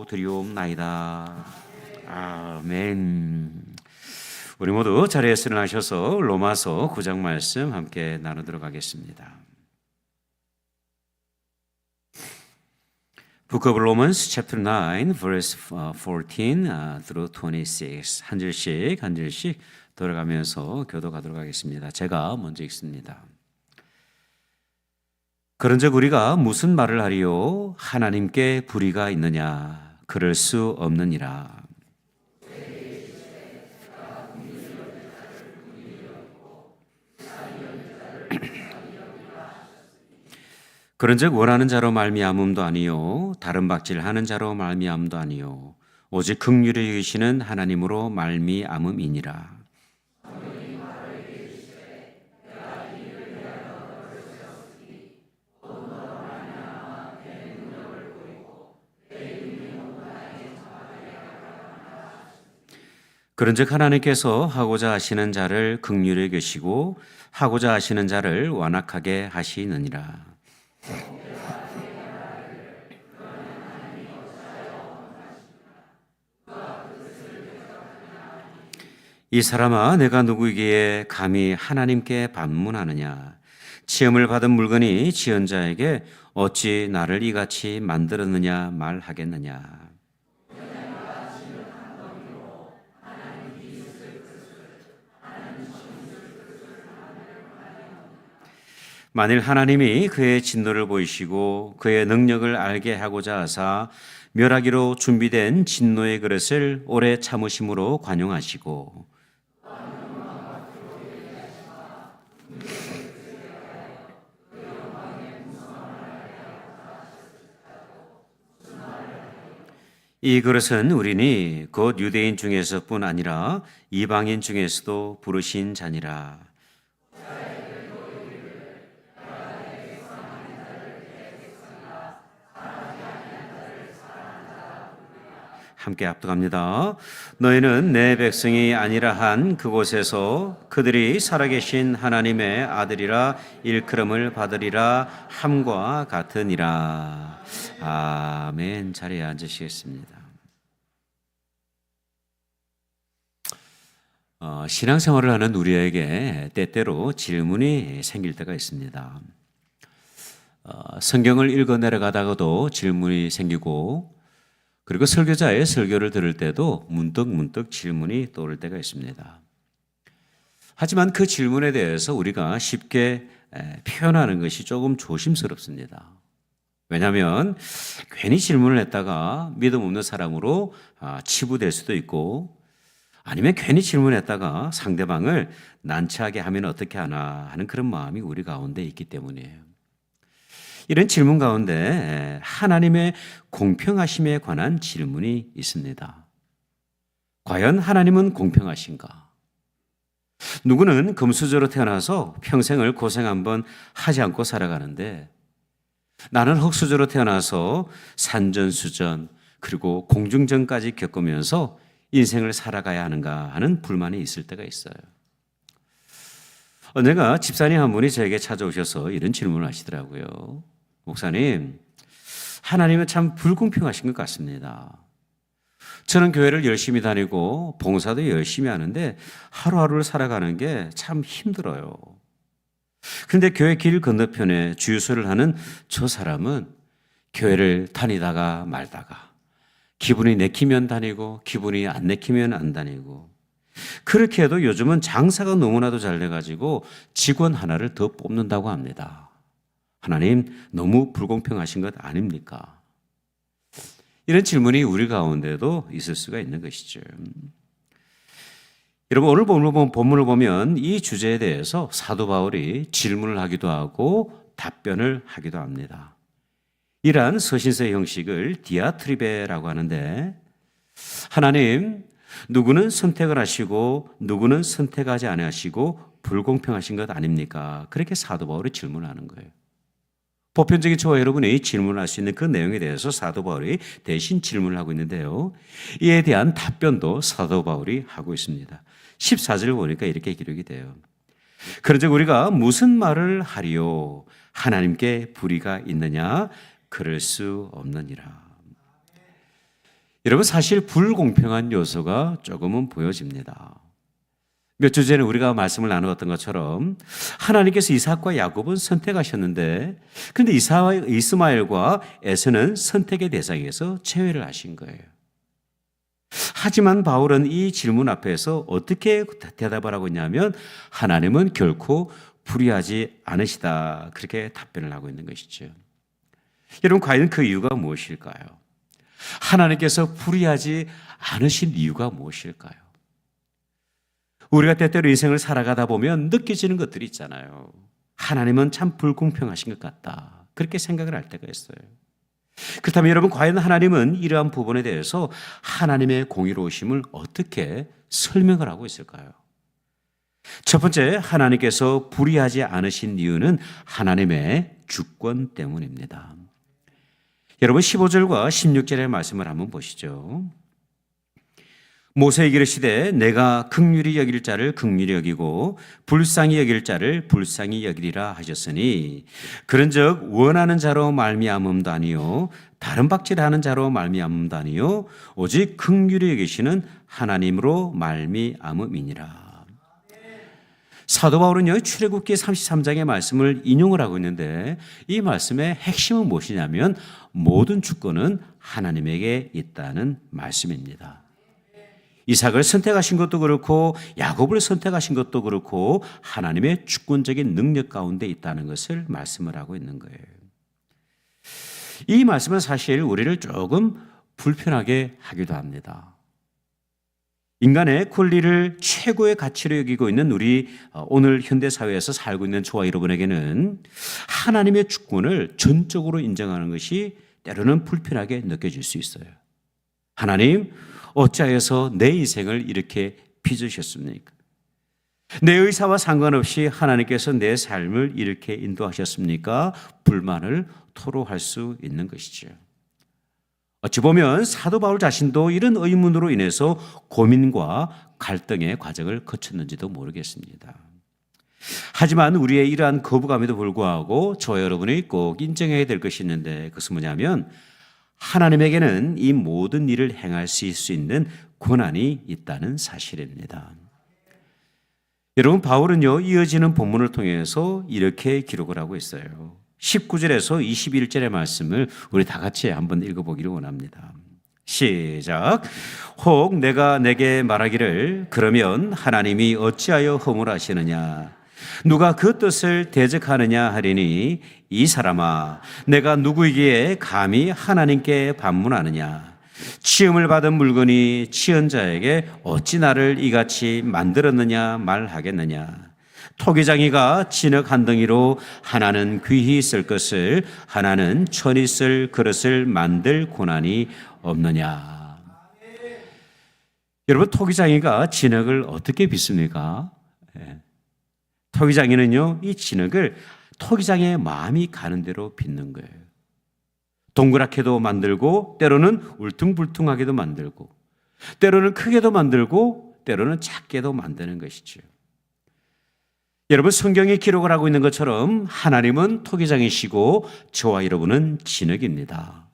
기도드리옵나이다. 아멘. 우리 모두 자리에서 일어나셔서 로마서 9장 말씀 함께 나누도록 하겠습니다. Book of Romans chapter 9 verse 14 through 26 한 절씩 돌아가면서 교도가도록 하겠습니다. 제가 먼저 읽습니다. 그런즉 우리가 무슨 말을 하리요? 하나님께 불의가 있느냐? 그럴 수 없느니라. 그런즉 원하는 자로 말미암음도 아니요 다른 박질하는 자로 말미암음도 아니요 오직 긍휼히 여기시는 하나님으로 말미암음이니라. 그런즉 하나님께서 하고자 하시는 자를 긍휼히 여기시고 하고자 하시는 자를 완악하게 하시느니라. 이 사람아 내가 누구이기에 감히 하나님께 반문하느냐? 시험을 받은 물건이 지은 자에게 어찌 나를 이같이 만들었느냐 말하겠느냐? 만일 하나님이 그의 진노를 보이시고 그의 능력을 알게 하고자 하사 멸하기로 준비된 진노의 그릇을 오래 참으심으로 관용하시고 이 그릇은 우리니 곧 유대인 중에서뿐 아니라 이방인 중에서도 부르신 자니라. 함께 합독합니다. 너희는 내 백성이 아니라 한 그곳에서 그들이 살아계신 하나님의 아들이라 일컬음을 받으리라 함과 같으니라. 아멘. 자리에 앉으시겠습니다. 신앙생활을 하는 우리에게 때때로 질문이 생길 때가 있습니다. 성경을 읽어 내려가다가도 질문이 생기고 그리고 설교자의 설교를 들을 때도 문득 질문이 떠오를 때가 있습니다. 하지만 그 질문에 대해서 우리가 쉽게 표현하는 것이 조금 조심스럽습니다. 왜냐하면 괜히 질문을 했다가 믿음 없는 사람으로 치부될 수도 있고 아니면 괜히 질문했다가 상대방을 난처하게 하면 어떻게 하나 하는 그런 마음이 우리 가운데 있기 때문이에요. 이런 질문 가운데 하나님의 공평하심에 관한 질문이 있습니다. 과연 하나님은 공평하신가? 누구는 금수저로 태어나서 평생을 고생 한번 하지 않고 살아가는데 나는 흙수저로 태어나서 산전수전 그리고 공중전까지 겪으면서 인생을 살아가야 하는가 하는 불만이 있을 때가 있어요. 언젠가 집사님 한 분이 저에게 찾아오셔서 이런 질문을 하시더라고요. 목사님, 하나님은 참 불공평하신 것 같습니다. 저는 교회를 열심히 다니고 봉사도 열심히 하는데 하루하루를 살아가는 게 참 힘들어요. 그런데 교회 길 건너편에 주유소를 하는 저 사람은 교회를 다니다가 말다가 기분이 내키면 다니고 기분이 안 내키면 안 다니고 그렇게 해도 요즘은 장사가 너무나도 잘 돼가지고 직원 하나를 더 뽑는다고 합니다. 하나님 너무 불공평하신 것 아닙니까? 이런 질문이 우리 가운데도 있을 수가 있는 것이죠. 여러분 오늘 본문을 보면 이 주제에 대해서 사도 바울이 질문을 하기도 하고 답변을 하기도 합니다. 이러한 서신서의 형식을 디아트리베라고 하는데 하나님 누구는 선택을 하시고 누구는 선택하지 않으시고 불공평하신 것 아닙니까? 그렇게 사도 바울이 질문하는 거예요. 보편적인 저와 여러분이 질문할 수 있는 그 내용에 대해서 사도 바울이 대신 질문을 하고 있는데요. 이에 대한 답변도 사도 바울이 하고 있습니다. 14절을 보니까 이렇게 기록이 돼요. 그런즉 우리가 무슨 말을 하리요? 하나님께 불의가 있느냐? 그럴 수 없느니라. 여러분, 사실 불공평한 요소가 조금은 보여집니다. 몇 주 전에 우리가 말씀을 나누었던 것처럼 하나님께서 이삭과 야곱은 선택하셨는데, 그런데 이스마엘과 에서는 선택의 대상에서 제외를 하신 거예요. 하지만 바울은 이 질문 앞에서 어떻게 대답을 하고 있냐면, 하나님은 결코 불의하지 않으시다, 그렇게 답변을 하고 있는 것이죠. 여러분, 과연 그 이유가 무엇일까요? 하나님께서 불의하지 않으신 이유가 무엇일까요? 우리가 때때로 인생을 살아가다 보면 느껴지는 것들이 있잖아요. 하나님은 참 불공평하신 것 같다, 그렇게 생각을 할 때가 있어요. 그렇다면 여러분, 과연 하나님은 이러한 부분에 대해서 하나님의 공의로우심을 어떻게 설명을 하고 있을까요? 첫 번째, 하나님께서 불의하지 않으신 이유는 하나님의 주권 때문입니다. 여러분, 15절과 16절의 말씀을 한번 보시죠. 모세에게 이르시되 내가 긍휼히 여길 자를 긍휼히 여기고 불쌍히 여길 자를 불쌍히 여기리라 하셨으니, 그런즉 원하는 자로 말미암음도 아니요 다른 박질하는 자로 말미암음도 아니요 오직 긍휼히 여기시는 하나님으로 말미암음이니라. 사도 바울은요, 출애굽기 33장의 말씀을 인용을 하고 있는데, 이 말씀의 핵심은 무엇이냐면 모든 주권은 하나님에게 있다는 말씀입니다. 이삭을 선택하신 것도 그렇고 야곱을 선택하신 것도 그렇고 하나님의 주권적인 능력 가운데 있다는 것을 말씀을 하고 있는 거예요. 이 말씀은 사실 우리를 조금 불편하게 하기도 합니다. 인간의 권리를 최고의 가치로 여기고 있는 우리 오늘 현대사회에서 살고 있는 저와 여러분에게는 하나님의 주권을 전적으로 인정하는 것이 때로는 불편하게 느껴질 수 있어요. 하나님, 어찌하여서 내 인생을 이렇게 빚으셨습니까? 내 의사와 상관없이 하나님께서 내 삶을 이렇게 인도하셨습니까? 불만을 토로할 수 있는 것이죠. 어찌 보면 사도 바울 자신도 이런 의문으로 인해서 고민과 갈등의 과정을 거쳤는지도 모르겠습니다. 하지만 우리의 이러한 거부감에도 불구하고 저와 여러분이 꼭 인정해야 될 것이 있는데, 그것은 뭐냐면 하나님에게는 이 모든 일을 행할 수 있는 권한이 있다는 사실입니다. 여러분, 바울은요, 이어지는 본문을 통해서 이렇게 기록을 하고 있어요. 19절에서 21절의 말씀을 우리 다 같이 한번 읽어보기를 원합니다. 시작. 혹 내가 내게 말하기를 그러면 하나님이 어찌하여 허물하시느냐, 누가 그 뜻을 대적하느냐 하리니, 이 사람아, 내가 누구이기에 감히 하나님께 반문하느냐. 치음을 받은 물건이 치은 자에게 어찌 나를 이같이 만들었느냐 말하겠느냐. 토기장이가 진흙 한 덩이로 하나는 귀히 쓸 것을 하나는 천히 쓸 그릇을 만들 고난이 없느냐. 여러분, 토기장이가 진흙을 어떻게 빚습니까? 토기장이는요, 이 진흙을 토기장의 마음이 가는 대로 빚는 거예요. 동그랗게도 만들고 때로는 울퉁불퉁하게도 만들고 때로는 크게도 만들고 때로는 작게도 만드는 것이죠. 여러분, 성경에 기록을 하고 있는 것처럼 하나님은 토기장이시고 저와 여러분은 진흙입니다.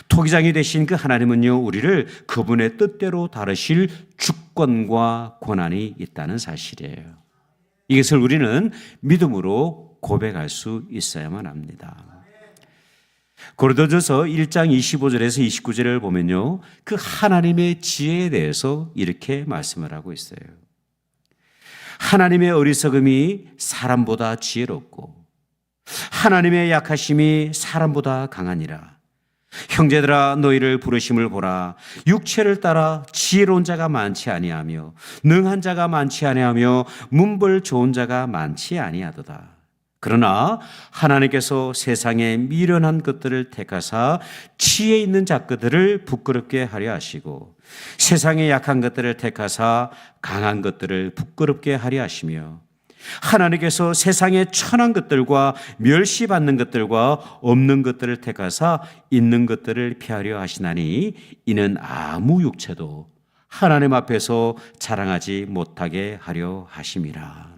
토기장이 되신 그 하나님은요, 우리를 그분의 뜻대로 다루실 주권과 권한이 있다는 사실이에요. 이것을 우리는 믿음으로 고백할 수 있어야만 합니다. 고린도전서 1장 25절에서 29절을 보면요, 그 하나님의 지혜에 대해서 이렇게 말씀을 하고 있어요. 하나님의 어리석음이 사람보다 지혜롭고 하나님의 약하심이 사람보다 강하니라. 형제들아, 너희를 부르심을 보라. 육체를 따라 지혜로운 자가 많지 아니하며 능한 자가 많지 아니하며 문벌 좋은 자가 많지 아니하도다. 그러나 하나님께서 세상에 미련한 것들을 택하사 지혜 있는 자들을 부끄럽게 하려 하시고 세상에 약한 것들을 택하사 강한 것들을 부끄럽게 하려 하시며 하나님께서 세상에 천한 것들과 멸시받는 것들과 없는 것들을 택하사 있는 것들을 피하려 하시나니 이는 아무 육체도 하나님 앞에서 자랑하지 못하게 하려 하심이라.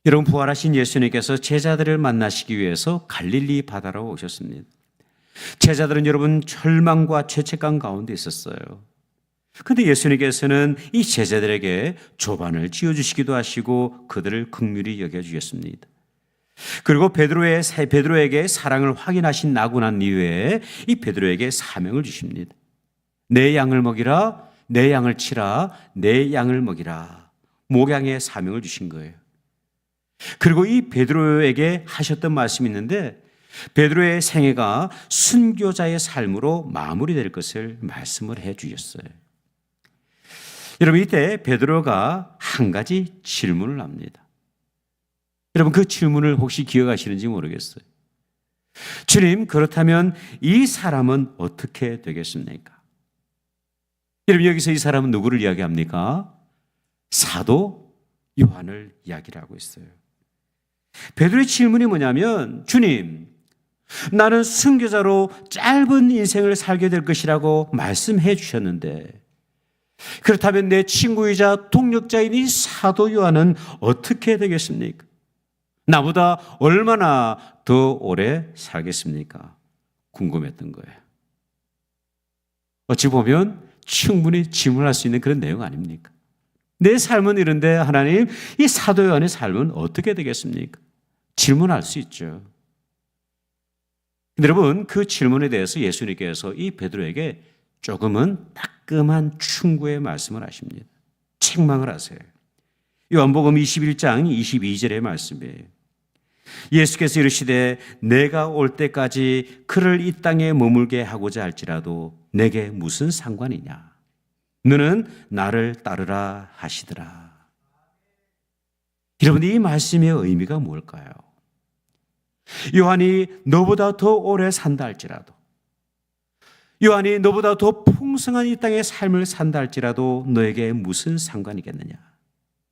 여러분, 부활하신 예수님께서 제자들을 만나시기 위해서 갈릴리 바다로 오셨습니다. 제자들은 여러분 절망과 죄책감 가운데 있었어요. 그런데 예수님께서는 이 제자들에게 조반을 지어주시기도 하시고 그들을 긍휼히 여겨주셨습니다. 그리고 베드로에게 사랑을 나고 난 이후에 이 베드로에게 사명을 주십니다. 내 양을 먹이라, 내 양을 치라, 내 양을 먹이라. 목양의 사명을 주신 거예요. 그리고 이 베드로에게 하셨던 말씀이 있는데 베드로의 생애가 순교자의 삶으로 마무리될 것을 말씀을 해 주셨어요. 여러분 이때 베드로가 한 가지 질문을 합니다. 여러분 그 질문을 혹시 기억하시는지 모르겠어요. 주님, 그렇다면 이 사람은 어떻게 되겠습니까? 여러분 여기서 이 사람은 누구를 이야기합니까? 사도 요한을 이야기를 하고 있어요. 베드로의 질문이 뭐냐면, 주님, 나는 순교자로 짧은 인생을 살게 될 것이라고 말씀해 주셨는데 그렇다면 내 친구이자 동력자인 이 사도 요한은 어떻게 되겠습니까? 나보다 얼마나 더 오래 살겠습니까? 궁금했던 거예요. 어찌 보면 충분히 질문할 수 있는 그런 내용 아닙니까? 내 삶은 이런데 하나님, 이 사도 요한의 삶은 어떻게 되겠습니까? 질문할 수 있죠. 여러분 그 질문에 대해서 예수님께서 이 베드로에게 조금은 따끔한 충고의 말씀을 하십니다. 책망을 하세요. 요한복음 21장 22절의 말씀이에요. 예수께서 이르시되 내가 올 때까지 그를 이 땅에 머물게 하고자 할지라도 내게 무슨 상관이냐? 너는 나를 따르라 하시더라. 여러분 이 말씀의 의미가 뭘까요? 요한이 너보다 더 오래 산다 할지라도, 요한이 너보다 더 풍성한 이 땅의 삶을 산다 할지라도 너에게 무슨 상관이겠느냐?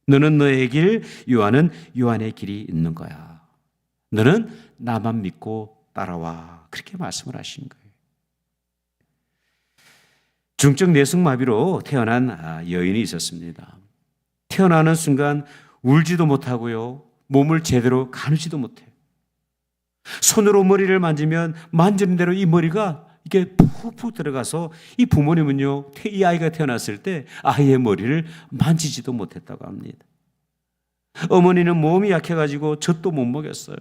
너는 너의 길, 요한은 요한의 길이 있는 거야. 너는 나만 믿고 따라와. 그렇게 말씀을 하신 거예요. 중증 내성마비로 태어난 여인이 있었습니다. 태어나는 순간 울지도 못하고요, 몸을 제대로 가누지도 못해요. 손으로 머리를 만지면 만지는 대로 이 머리가 이게 푹푹 들어가서 이 부모님은요, 이 아이가 태어났을 때 아이의 머리를 만지지도 못했다고 합니다. 어머니는 몸이 약해가지고 젖도 못 먹였어요.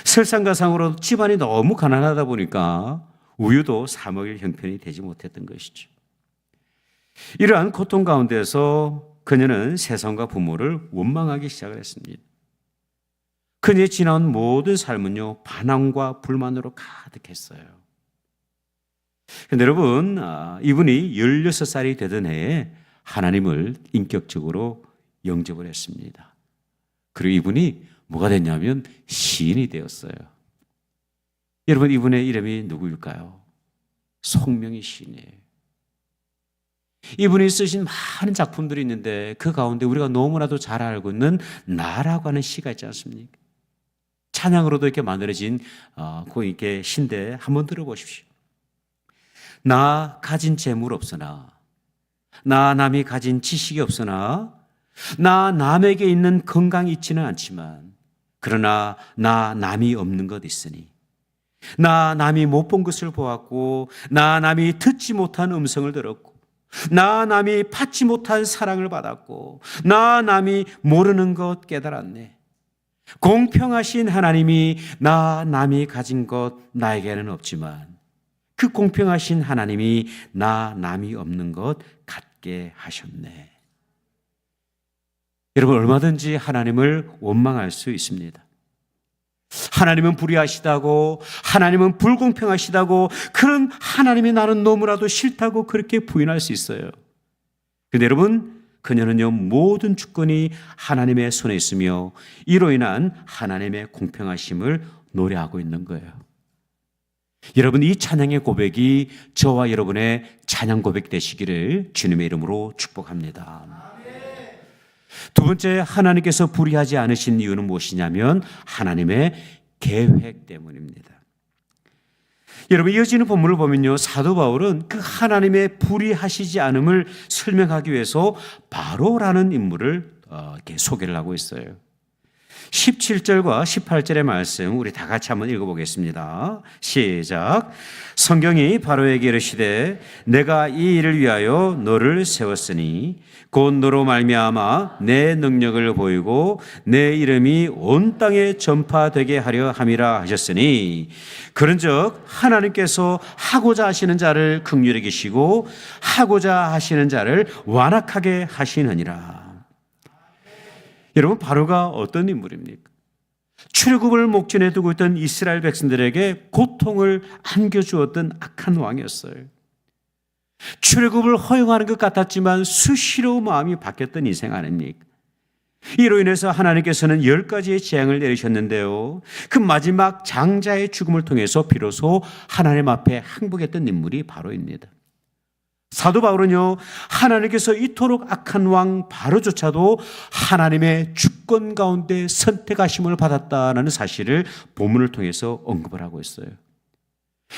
설상가상으로 집안이 너무 가난하다 보니까 우유도 사 먹일 형편이 되지 못했던 것이죠. 이러한 고통 가운데서 그녀는 세상과 부모를 원망하기 시작을 했습니다. 그녀의 지나온 모든 삶은요, 반항과 불만으로 가득했어요. 그런데 여러분, 이분이 16살이 되던 해에 하나님을 인격적으로 영접을 했습니다. 그리고 이분이 뭐가 됐냐면 시인이 되었어요. 여러분 이분의 이름이 누구일까요? 송명희 시인이에요. 이분이 쓰신 많은 작품들이 있는데 그 가운데 우리가 너무나도 잘 알고 있는 나라고 하는 시가 있지 않습니까? 찬양으로도 이렇게 만들어진 이렇게 시인데 한번 들어보십시오. 나 가진 재물 없으나, 나 남이 가진 지식이 없으나, 나 남에게 있는 건강이 있지는 않지만, 그러나 나 남이 없는 것 있으니, 나 남이 못 본 것을 보았고, 나 남이 듣지 못한 음성을 들었고, 나 남이 받지 못한 사랑을 받았고, 나 남이 모르는 것 깨달았네. 공평하신 하나님이 나 남이 가진 것 나에게는 없지만 그 공평하신 하나님이 나 남이 없는 것 갖게 하셨네. 여러분 얼마든지 하나님을 원망할 수 있습니다. 하나님은 불의하시다고, 하나님은 불공평하시다고, 그런 하나님이 나는 너무나도 싫다고 그렇게 부인할 수 있어요. 그런데 여러분, 그녀는요 모든 주권이 하나님의 손에 있으며 이로 인한 하나님의 공평하심을 노래하고 있는 거예요. 여러분 이 찬양의 고백이 저와 여러분의 찬양 고백 되시기를 주님의 이름으로 축복합니다. 두 번째, 하나님께서 불의하지 않으신 이유는 무엇이냐면 하나님의 계획 때문입니다. 여러분 이어지는 본문을 보면요, 사도 바울은 그 하나님의 불의하시지 않음을 설명하기 위해서 바로라는 인물을 이렇게 소개를 하고 있어요. 17절과 18절의 말씀 우리 다 같이 한번 읽어보겠습니다. 시작. 성경이 바로에게 이르시되 내가 이 일을 위하여 너를 세웠으니 곧 너로 말미암아 내 능력을 보이고 내 이름이 온 땅에 전파되게 하려 함이라 하셨으니 그런즉 하나님께서 하고자 하시는 자를 긍휼히 여기시고 하고자 하시는 자를 완악하게 하시느니라. 여러분, 바로가 어떤 인물입니까? 출애굽을 목전에 두고 있던 이스라엘 백성들에게 고통을 안겨주었던 악한 왕이었어요. 출애굽을 허용하는 것 같았지만 수시로 마음이 바뀌었던 인생 아닙니까? 이로 인해서 하나님께서는 10가지의 재앙을 내리셨는데요, 그 마지막 장자의 죽음을 통해서 비로소 하나님 앞에 항복했던 인물이 바로입니다. 사도 바울은요, 하나님께서 이토록 악한 왕 바로조차도 하나님의 주권 가운데 선택하심을 받았다는 사실을 본문을 통해서 언급을 하고 있어요.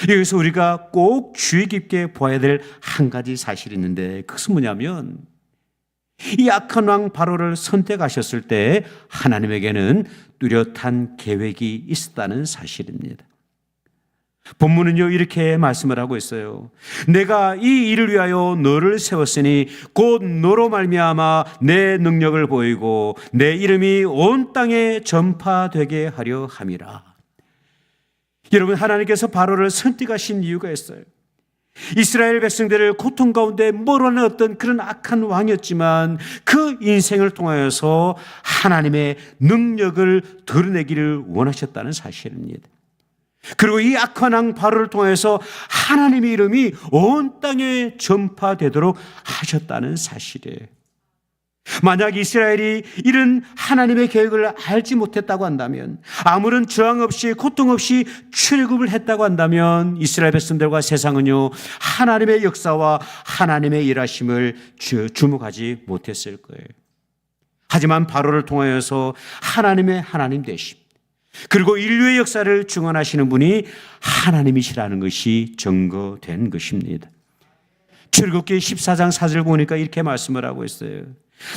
여기서 우리가 꼭 주의 깊게 보아야 될 한 가지 사실이 있는데, 그것은 뭐냐면 이 악한 왕 바로를 선택하셨을 때 하나님에게는 뚜렷한 계획이 있었다는 사실입니다. 본문은요, 이렇게 말씀을 하고 있어요. 내가 이 일을 위하여 너를 세웠으니 곧 너로 말미암아 내 능력을 보이고 내 이름이 온 땅에 전파되게 하려 함이라. 여러분, 하나님께서 바로를 선택하신 이유가 있어요. 이스라엘 백성들을 고통 가운데 몰아넣은 어떤 그런 악한 왕이었지만 그 인생을 통하여서 하나님의 능력을 드러내기를 원하셨다는 사실입니다. 그리고 이 악한 왕 바로를 통해서 하나님의 이름이 온 땅에 전파되도록 하셨다는 사실이에요. 만약 이스라엘이 이런 하나님의 계획을 알지 못했다고 한다면, 아무런 저항 없이 고통 없이 출애굽을 했다고 한다면 이스라엘 백성들과 세상은요, 하나님의 역사와 하나님의 일하심을 주목하지 못했을 거예요. 하지만 바로를 통하여서 하나님의 하나님 되심, 그리고 인류의 역사를 증언하시는 분이 하나님이시라는 것이 증거된 것입니다. 출애굽기 14장 4절 보니까 이렇게 말씀을 하고 있어요.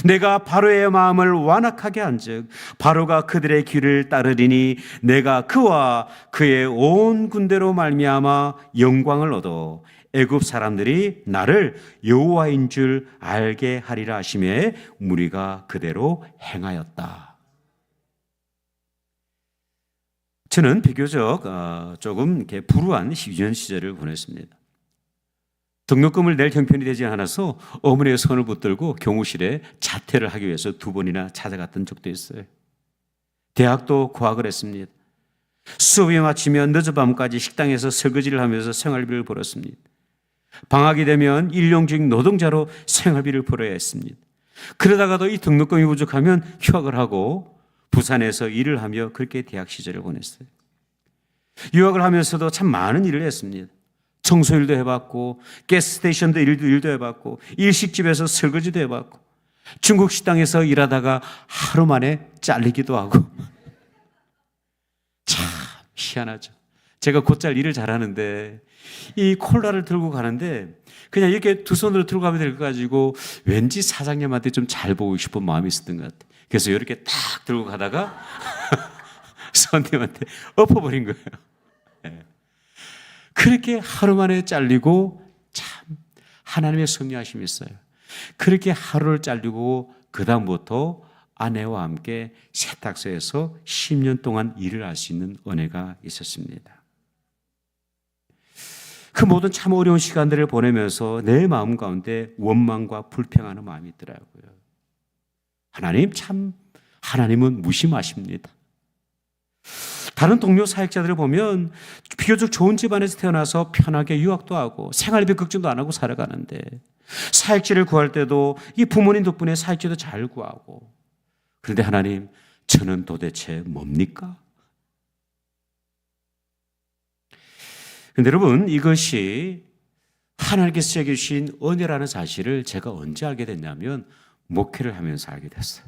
내가 바로의 마음을 완악하게 한즉 바로가 그들의 길을 따르리니 내가 그와 그의 온 군대로 말미암아 영광을 얻어 애굽 사람들이 나를 여호와인 줄 알게 하리라 하시매 무리가 그대로 행하였다. 저는 비교적 조금 이렇게 불우한 유년 시절을 보냈습니다. 등록금을 낼 형편이 되지 않아서 어머니의 손을 붙들고 교무실에 자퇴를 하기 위해서 2번이나 찾아갔던 적도 있어요. 대학도 고학을 했습니다. 수업이 마치면 늦은 밤까지 식당에서 설거지를 하면서 생활비를 벌었습니다. 방학이 되면 일용직 노동자로 생활비를 벌어야 했습니다. 그러다가도 이 등록금이 부족하면 휴학을 하고 부산에서 일을 하며 그렇게 대학 시절을 보냈어요. 유학을 하면서도 참 많은 일을 했습니다. 청소일도 해봤고 가스스테이션도 일도 해봤고 일식집에서 설거지도 해봤고 중국 식당에서 일하다가 하루 만에 잘리기도 하고 참 희한하죠. 제가 곧잘 일을 잘하는데 이 콜라를 들고 가는데 그냥 이렇게 두 손으로 들고 가면 될 것 가지고 왠지 사장님한테 좀 잘 보고 싶은 마음이 있었던 것 같아요. 그래서 이렇게 딱 들고 가다가 손님한테 엎어버린 거예요. 네. 그렇게 하루 만에 잘리고, 참 하나님의 섭리하심이 있어요. 그렇게 하루를 잘리고 그 다음부터 아내와 함께 세탁소에서 10년 동안 일을 할 수 있는 은혜가 있었습니다. 그 모든 참 어려운 시간들을 보내면서 내 마음 가운데 원망과 불평하는 마음이 있더라고요. 하나님은 무심하십니다. 다른 동료 사역자들을 보면 비교적 좋은 집안에서 태어나서 편하게 유학도 하고 생활비 걱정도 안 하고 살아가는데, 사역지를 구할 때도 이 부모님 덕분에 사역지도 잘 구하고, 그런데 하나님, 저는 도대체 뭡니까? 그런데 여러분, 이것이 하나님께서 제게 주신 은혜라는 사실을 제가 언제 알게 됐냐면 목회를 하면서 알게 됐어요.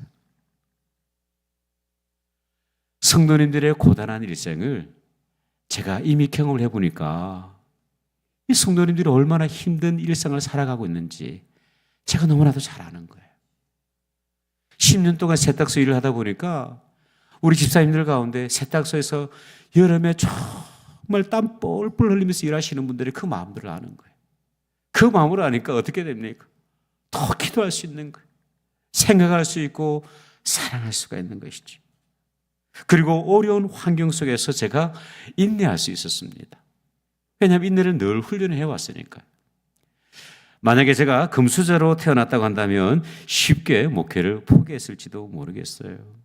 성도님들의 고단한 일생을 제가 이미 경험을 해보니까 이 성도님들이 얼마나 힘든 일상을 살아가고 있는지 제가 너무나도 잘 아는 거예요. 10년 동안 세탁소 일을 하다 보니까 우리 집사님들 가운데 세탁소에서 여름에 정말 땀 뻘뻘 흘리면서 일하시는 분들이 그 마음들을 아는 거예요. 그 마음을 아니까 어떻게 됩니까? 더 기도할 수 있는 거예요. 생각할 수 있고 사랑할 수가 있는 것이죠. 그리고 어려운 환경 속에서 제가 인내할 수 있었습니다. 왜냐하면 인내를 늘 훈련해 왔으니까요. 만약에 제가 금수저로 태어났다고 한다면 쉽게 목회를 포기했을지도 모르겠어요.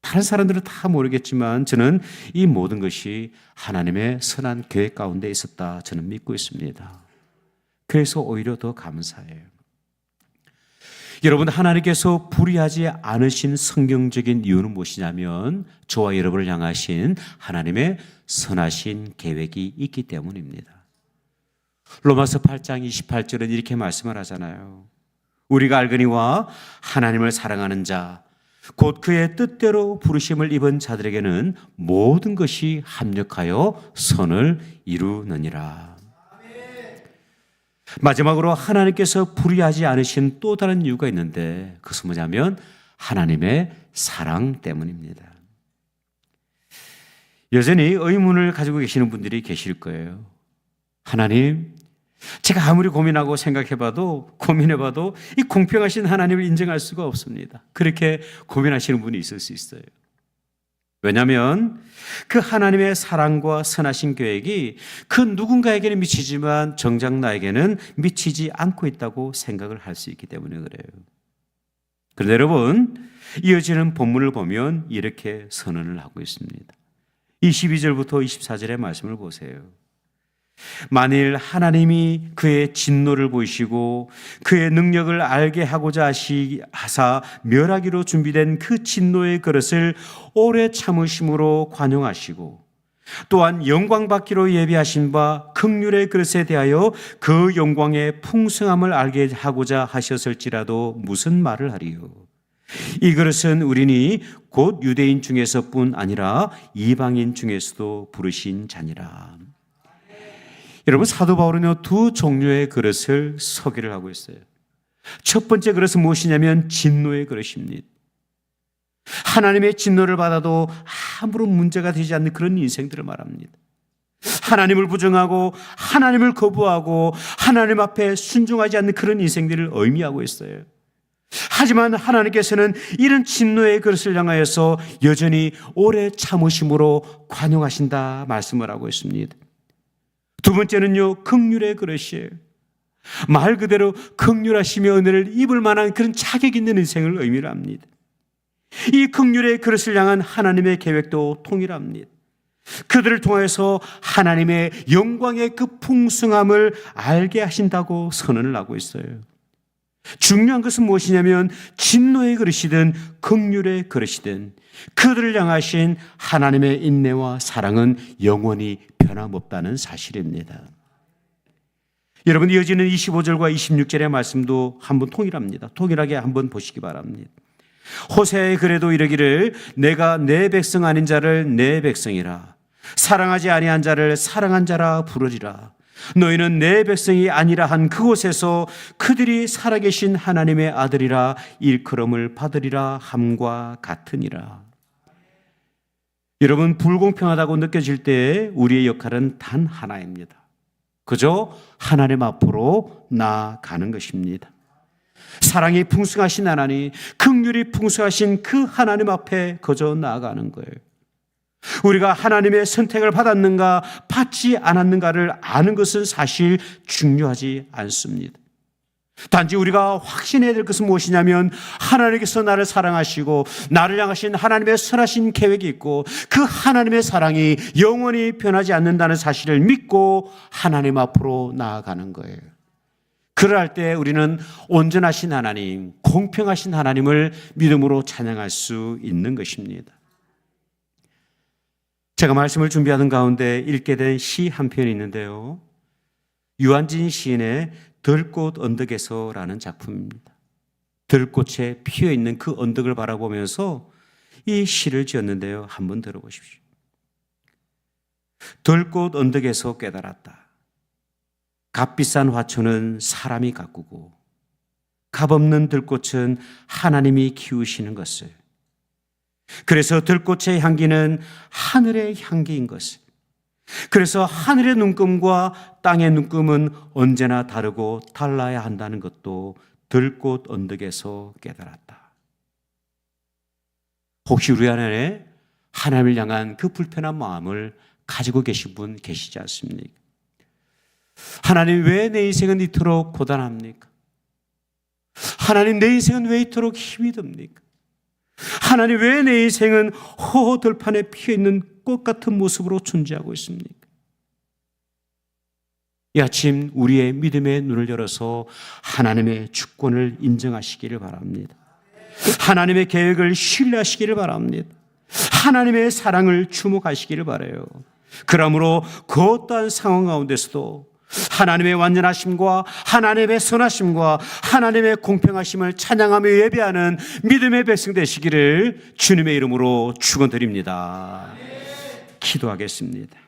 다른 사람들은 다 모르겠지만 저는 이 모든 것이 하나님의 선한 계획 가운데 있었다 저는 믿고 있습니다. 그래서 오히려 더 감사해요. 여러분, 하나님께서 불의하지 않으신 성경적인 이유는 무엇이냐면 저와 여러분을 향하신 하나님의 선하신 계획이 있기 때문입니다. 로마서 8장 28절은 이렇게 말씀을 하잖아요. 우리가 알거니와 하나님을 사랑하는 자 곧 그의 뜻대로 부르심을 입은 자들에게는 모든 것이 합력하여 선을 이루느니라. 마지막으로 하나님께서 불의하지 않으신 또 다른 이유가 있는데 그것은 뭐냐면 하나님의 사랑 때문입니다. 여전히 의문을 가지고 계시는 분들이 계실 거예요. 하나님, 제가 아무리 고민하고 생각해봐도 고민해봐도 이 공평하신 하나님을 인정할 수가 없습니다. 그렇게 고민하시는 분이 있을 수 있어요. 왜냐하면 그 하나님의 사랑과 선하신 계획이 그 누군가에게는 미치지만 정작 나에게는 미치지 않고 있다고 생각을 할 수 있기 때문에 그래요. 그런데 여러분, 이어지는 본문을 보면 이렇게 선언을 하고 있습니다. 22절부터 24절의 말씀을 보세요. 만일 하나님이 그의 진노를 보이시고 그의 능력을 알게 하고자 하사 멸하기로 준비된 그 진노의 그릇을 오래 참으심으로 관용하시고 또한 영광 받기로 예비하신 바 긍휼의 그릇에 대하여 그 영광의 풍성함을 알게 하고자 하셨을지라도 무슨 말을 하리요? 이 그릇은 우리니 곧 유대인 중에서뿐 아니라 이방인 중에서도 부르신 자니라. 여러분, 사도 바울은요, 두 종류의 그릇을 소개를 하고 있어요. 첫 번째 그릇은 무엇이냐면 진노의 그릇입니다. 하나님의 진노를 받아도 아무런 문제가 되지 않는 그런 인생들을 말합니다. 하나님을 부정하고 하나님을 거부하고 하나님 앞에 순종하지 않는 그런 인생들을 의미하고 있어요. 하지만 하나님께서는 이런 진노의 그릇을 향하여서 여전히 오래 참으심으로 관용하신다 말씀을 하고 있습니다. 두 번째는요, 긍휼의 그릇이에요. 말 그대로 긍휼하시며 은혜를 입을 만한 그런 자격 있는 인생을 의미를 합니다. 이 긍휼의 그릇을 향한 하나님의 계획도 동일합니다. 그들을 통해서 하나님의 영광의 그 풍성함을 알게 하신다고 선언을 하고 있어요. 중요한 것은 무엇이냐면 진노의 그릇이든 긍휼의 그릇이든 그들을 향하신 하나님의 인내와 사랑은 영원히 변함없다는 사실입니다. 여러분, 이어지는 25절과 26절의 말씀도 한번 통일합니다. 통일하게 한번 보시기 바랍니다. 호세아의 글에도 이르기를 내가 내 백성 아닌 자를 내 백성이라 사랑하지 아니한 자를 사랑한 자라 부르리라. 너희는 내 백성이 아니라 한 그곳에서 그들이 살아계신 하나님의 아들이라 일컬음을 받으리라 함과 같으니라. 여러분, 불공평하다고 느껴질 때 우리의 역할은 단 하나입니다. 그저 하나님 앞으로 나아가는 것입니다. 사랑이 풍성하신 하나님, 긍휼이 풍성하신 그 하나님 앞에 그저 나아가는 거예요. 우리가 하나님의 선택을 받았는가 받지 않았는가를 아는 것은 사실 중요하지 않습니다. 단지 우리가 확신해야 될 것은 무엇이냐면 하나님께서 나를 사랑하시고 나를 향하신 하나님의 선하신 계획이 있고 그 하나님의 사랑이 영원히 변하지 않는다는 사실을 믿고 하나님 앞으로 나아가는 거예요. 그럴 때 우리는 온전하신 하나님, 공평하신 하나님을 믿음으로 찬양할 수 있는 것입니다. 제가 말씀을 준비하는 가운데 읽게 된 시 한 편이 있는데요. 유한진 시인의 들꽃 언덕에서라는 작품입니다. 들꽃에 피어있는 그 언덕을 바라보면서 이 시를 지었는데요. 한번 들어보십시오. 들꽃 언덕에서 깨달았다. 값비싼 화초는 사람이 가꾸고 값없는 들꽃은 하나님이 키우시는 것을. 그래서 들꽃의 향기는 하늘의 향기인 것을, 그래서 하늘의 눈금과 땅의 눈금은 언제나 다르고 달라야 한다는 것도 들꽃 언덕에서 깨달았다. 혹시 우리 안에 하나님을 향한 그 불편한 마음을 가지고 계신 분 계시지 않습니까? 하나님, 왜 내 인생은 이토록 고단합니까? 하나님, 내 인생은 왜 이토록 힘이 듭니까? 하나님, 왜 내 인생은 호호들판에 피어있는 꽃 같은 모습으로 존재하고 있습니까? 이 아침 우리의 믿음의 눈을 열어서 하나님의 주권을 인정하시기를 바랍니다. 하나님의 계획을 신뢰하시기를 바랍니다. 하나님의 사랑을 주목하시기를 바라요. 그러므로 그 어떠한 상황 가운데서도 하나님의 완전하심과 하나님의 선하심과 하나님의 공평하심을 찬양하며 예배하는 믿음의 백성 되시기를 주님의 이름으로 축원드립니다. 기도하겠습니다.